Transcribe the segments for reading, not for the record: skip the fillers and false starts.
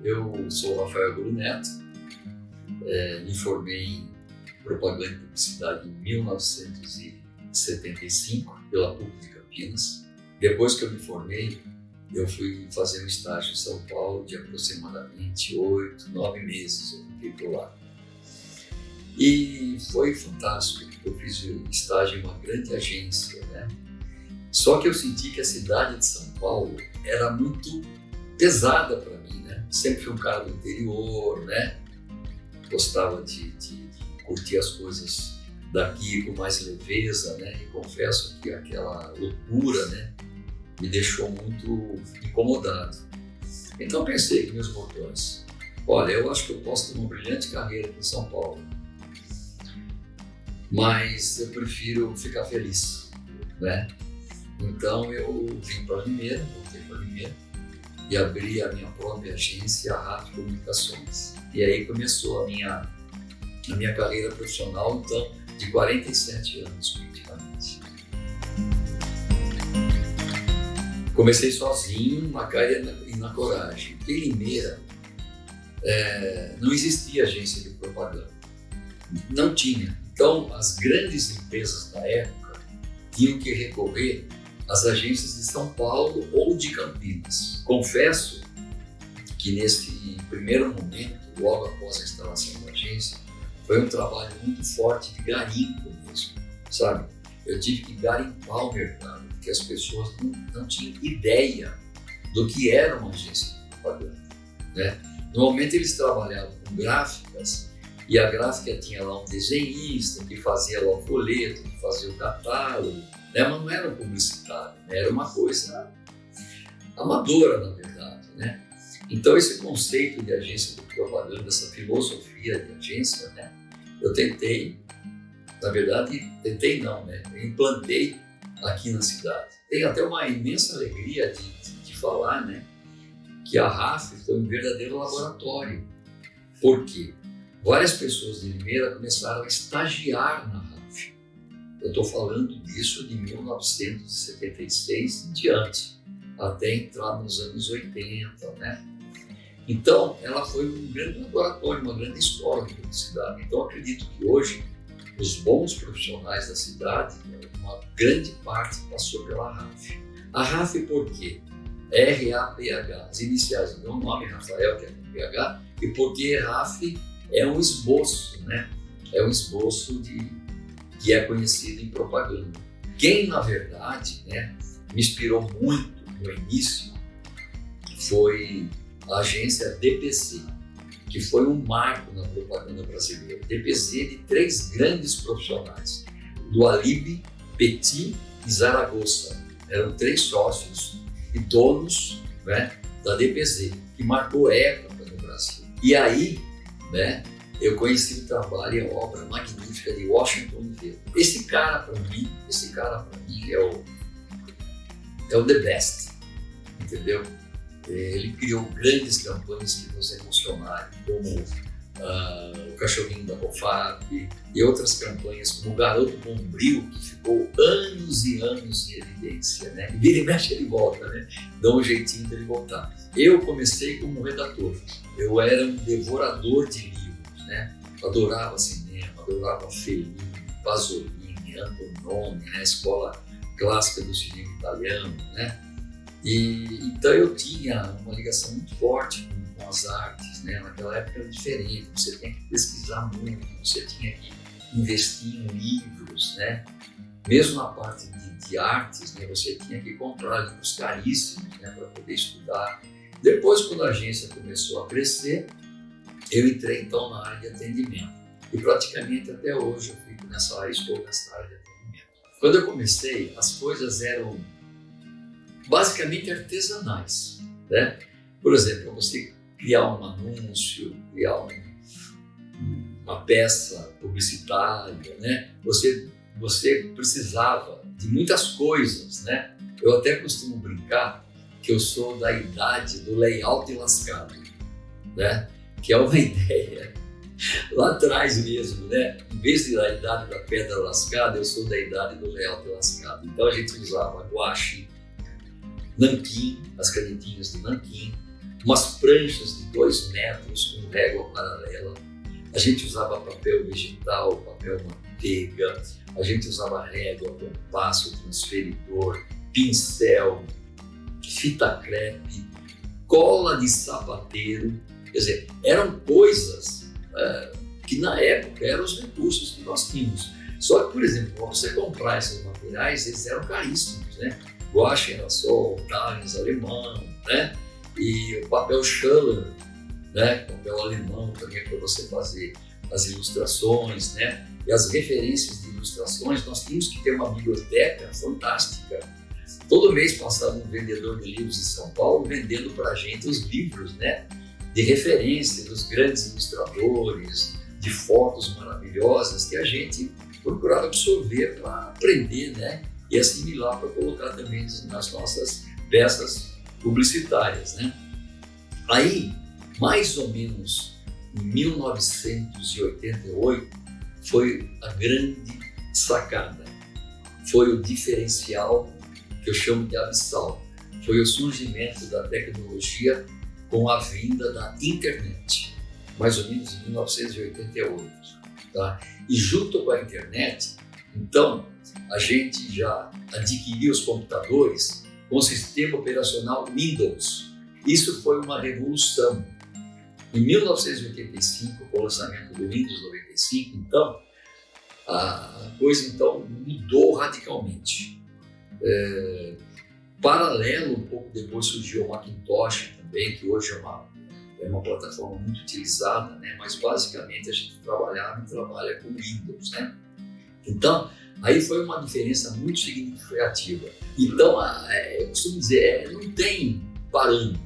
eu sou Rafael Guru Neto, me formei em propaganda e publicidade em 1975 pela PUC de Campinas. Depois que eu me formei, eu fui fazer um estágio em São Paulo de aproximadamente 8, 9 meses, eu fiquei por lá. E foi fantástico, eu fiz estágio em uma grande agência, né? Só que eu senti que a cidade de São Paulo era muito pesada para mim, né? Sempre fui um cara do interior, né? Gostava de curtir as coisas daqui com mais leveza, né? E confesso que aquela loucura, né, me deixou muito incomodado. Então pensei com meus botões, olha, eu acho que eu posso ter uma brilhante carreira aqui em São Paulo, mas eu prefiro ficar feliz, né? Então eu vim para Limeira, voltei para Limeira e abri a minha própria agência, a RAF Comunicações. E aí começou a minha carreira profissional, então, de 47 anos praticamente. Comecei sozinho, na cara e na coragem. Porque em Limeira não existia agência de propaganda, não tinha. Então, as grandes empresas da época tinham que recorrer às agências de São Paulo ou de Campinas. Confesso que nesse primeiro momento, logo após a instalação da agência, foi um trabalho muito forte de garimpo mesmo, sabe? Eu tive que garimpar o mercado, porque as pessoas não tinham ideia do que era uma agência de propaganda, né? Normalmente eles trabalhavam com gráficas e a gráfica tinha lá um desenhista que fazia lá o folheto, que fazia o catálogo, né? Mas não era um publicitário, né? Era uma coisa amadora, na verdade, né? Então esse conceito de agência de propaganda, essa filosofia de agência, né? Eu tentei, na verdade, eu implantei aqui na cidade. Tenho até uma imensa alegria de falar, né, que a RAF foi um verdadeiro laboratório. Por quê? Várias pessoas de Limeira começaram a estagiar na RAF. Eu estou falando disso de 1976 em diante, até entrar nos anos 80, né? Então, ela foi um grande laboratório, uma grande escola de publicidade. Então, acredito que hoje, os bons profissionais da cidade, uma grande parte passou pela RAF. A RAF por quê? R-A-P-H, as iniciais do meu nome, Rafael, que é com PH, e porque RAF é um esboço, né? É um esboço que é conhecido em propaganda. Quem, na verdade, né, me inspirou muito no início foi a agência DPZ, que foi um marco na propaganda brasileira. DPZ de 3 grandes profissionais, do Alibe, Petit e Zaragoza. Eram 3 sócios e donos, né, da DPZ, que marcou época no Brasil. E aí, né, eu conheci o trabalho e a obra magnífica de Washington Oliveira. Esse cara para mim é o the best, entendeu? Ele criou grandes campanhas que nos emocionaram, como o Cachorrinho da Bofab e outras campanhas, como o Garoto Bombril, que ficou anos e anos em evidência, né? E vira e mexe ele volta, né? Dá um jeitinho dele voltar. Eu comecei como redator, eu era um devorador de livros, né? Adorava cinema, adorava Fellini, Pasolini, Antonioni, né? Escola clássica do cinema italiano, né? E então eu tinha uma ligação muito forte com as artes, né? Naquela época era diferente, você tinha que pesquisar muito, você tinha que investir em livros, né? Mesmo na parte de artes, né? Você tinha que comprar livros caríssimos, né? Para poder estudar. Depois, quando a agência começou a crescer, eu entrei então na área de atendimento e praticamente até hoje eu fico nessa área, estou nessa área de atendimento. Quando eu comecei, as coisas eram basicamente artesanais, né? Por exemplo, você criar um anúncio, criar uma peça publicitária, né? Você precisava de muitas coisas, né? Eu até costumo brincar que eu sou da idade do layout lascado, né? Que é uma ideia lá atrás mesmo, né? Em vez da idade da pedra lascada, eu sou da idade do layout lascado. Então a gente usava guache, nanquim, as canetinhas de nanquim, umas pranchas de 2 metros com régua paralela. A gente usava papel vegetal, papel manteiga, a gente usava régua, compasso, transferidor, pincel, fita crepe, cola de sapateiro. Quer dizer, eram coisas que na época eram os recursos que nós tínhamos. Só que, por exemplo, para você comprar esses materiais, eles eram caríssimos, né? Guache era só, Times alemão, né? E o papel Schuller, né? Papel alemão também para você fazer as ilustrações, né? E as referências de ilustrações, nós tínhamos que ter uma biblioteca fantástica. Todo mês passava um vendedor de livros em São Paulo vendendo para a gente os livros, né? De referência dos grandes ilustradores, de fotos maravilhosas que a gente procurava absorver para aprender, né? E assimilar para colocar também nas nossas peças publicitárias, né? Aí, mais ou menos em 1988, foi a grande sacada, foi o diferencial que eu chamo de abissal, foi o surgimento da tecnologia com a vinda da internet, mais ou menos em 1988, tá? E junto com a internet, então, a gente já adquiriu os computadores com o sistema operacional Windows. Isso foi uma revolução. Em 1985, com o lançamento do Windows 95, então, a coisa então mudou radicalmente. Paralelo, um pouco depois surgiu o Macintosh também, que hoje é uma plataforma muito utilizada, né? Mas basicamente a gente trabalha com Windows, né? Então, aí foi uma diferença muito significativa. Então, eu costumo dizer, não tem parâmetro,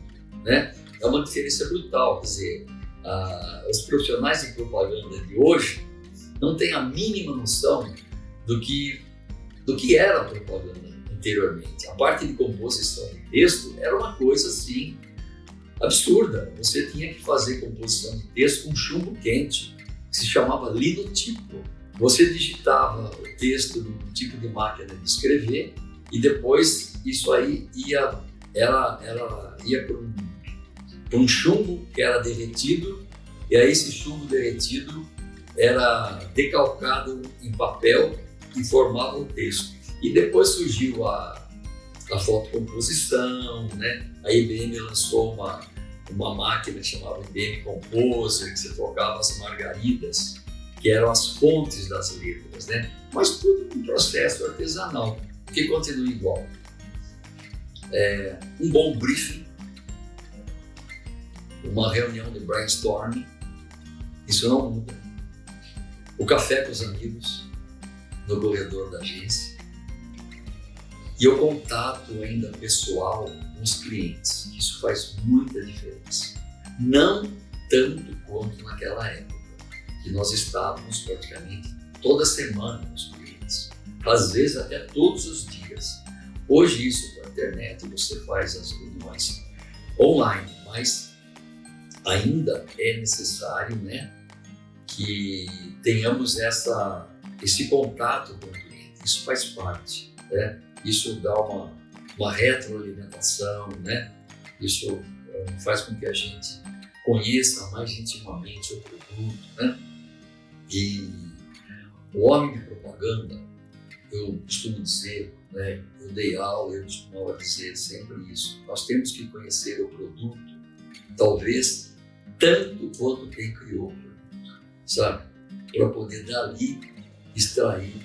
né? É uma diferença brutal, quer dizer, os profissionais de propaganda de hoje não têm a mínima noção do que era a propaganda anteriormente. A parte de composição de texto era uma coisa assim absurda. Você tinha que fazer composição de texto com chumbo quente, que se chamava linotipo. Você digitava o texto no tipo de máquina de escrever e depois isso aí ia para um chumbo que era derretido, e aí esse chumbo derretido era decalcado em papel e formava o texto. E depois surgiu a fotocomposição, né? A IBM lançou uma máquina chamada IBM Composer, que você trocava as margaridas, que eram as fontes das letras, né? Mas tudo um processo artesanal, que continua igual. Um bom briefing, uma reunião de brainstorming, isso não muda. O café com os amigos, no corredor da agência. E o contato ainda pessoal com os clientes, isso faz muita diferença. Não tanto quanto naquela época, que nós estávamos praticamente toda semana com os clientes, às vezes até todos os dias. Hoje isso com a internet, você faz as reuniões online, mas ainda é necessário, né, que tenhamos esse contato com o cliente. Isso faz parte, né? Isso dá uma retroalimentação, né? Isso faz com que a gente conheça mais intimamente o produto, né? E o homem de propaganda, eu costumo dizer, né? Eu dei aula, eu costumava dizer sempre isso. Nós temos que conhecer o produto, talvez tanto quanto quem criou o produto, sabe? Para poder dali extrair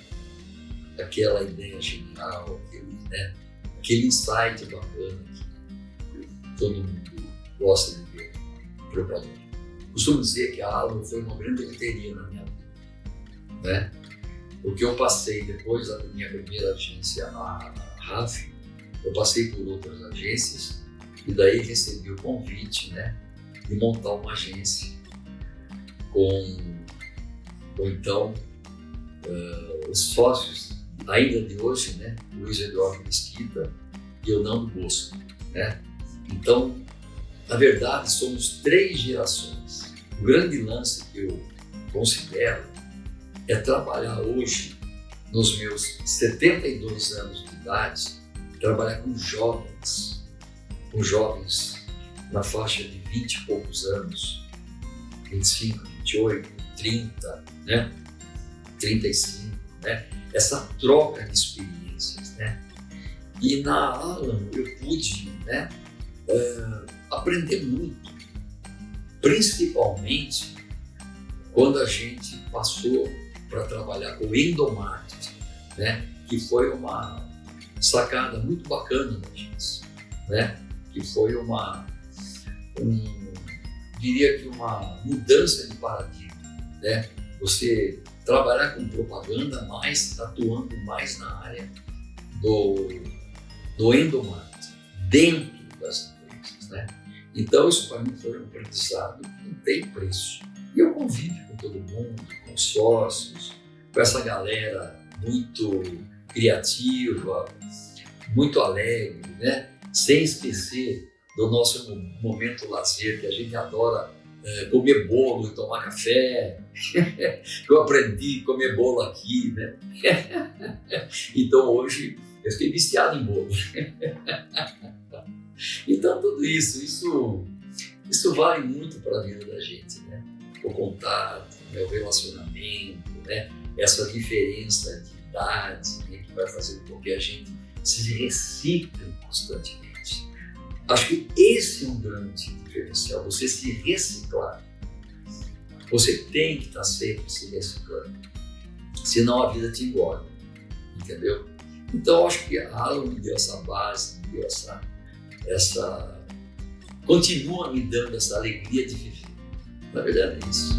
aquela ideia genial, aquele insight bacana que todo mundo gosta de ver propaganda. Costumo dizer que a Allo foi uma grande loteria na minha vida, né? Porque eu passei, depois da minha primeira agência, a RAF, eu passei por outras agências e daí recebi o convite, né, de montar uma agência com então os sócios ainda de hoje, né, Luiz Eduardo Mesquita e Orlando Bosco, né? Então, na verdade, somos 3 gerações. O grande lance que eu considero é trabalhar hoje, nos meus 72 anos de idade, trabalhar com jovens na faixa de 20 e poucos anos, 25, 28, 30, né? 35, né? Essa troca de experiências, né? E na Alan eu pude, né, aprender muito, principalmente quando a gente passou para trabalhar com endomarketing, né? Que foi uma sacada muito bacana da gente, né? Que foi diria que uma mudança de paradigma, né? Você trabalhar com propaganda, mas atuando mais na área do endomarketing, dentro das empresas, né? Então isso para mim foi um aprendizado que não tem preço. E eu convivo com todo mundo, com sócios, com essa galera muito criativa, muito alegre, né? Sem esquecer do nosso momento lazer, que a gente adora comer bolo e tomar café. Eu aprendi a comer bolo aqui, né? Então hoje eu fiquei viciado em bolo. Então tudo isso vale muito para a vida da gente, né? O contato, né? O relacionamento, né? Essa diferença de idade, né? Que vai fazer com que a gente se recicle constantemente. Acho que esse é um grande diferencial, você se reciclar. Você tem que estar sempre se reciclando, senão a vida te engole, entendeu? Então acho que a Alan me deu essa base, me deu essa continua me dando essa alegria de viver. Na verdade é isso.